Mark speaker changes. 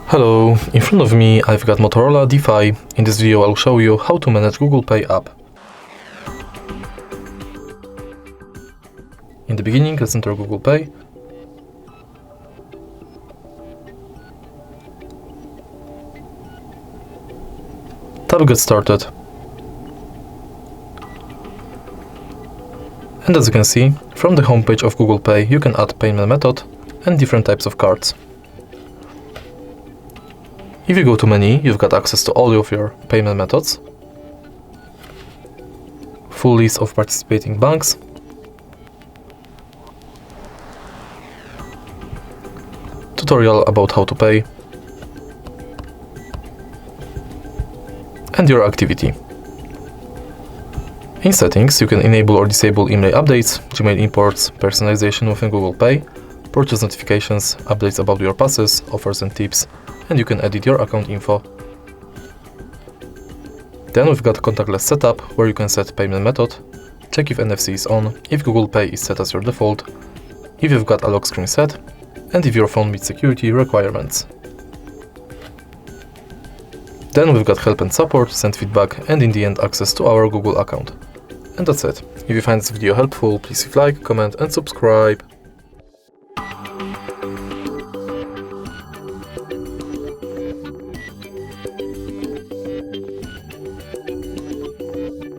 Speaker 1: Hello, in front of me I've got MOTOROLA Defy. In this video I'll show you how to manage Google Pay app. In the beginning, let's enter Google Pay. Tap Get Started. And as you can see, from the homepage of Google Pay you can add payment method and different types of cards. If you go to menu, you've got access to all of your payment methods, full list of participating banks, tutorial about how to pay, and your activity. In settings, you can enable or disable email updates, Gmail imports, personalization within Google Pay, purchase notifications, updates about your passes, offers and tips, and you can edit your account info. Then we've got contactless setup, where you can set payment method, check if NFC is on, if Google Pay is set as your default, if you've got a lock screen set, and if your phone meets security requirements. Then we've got help and support, send feedback, and in the end access to our Google account. And that's it. If you find this video helpful, please leave like, comment and subscribe.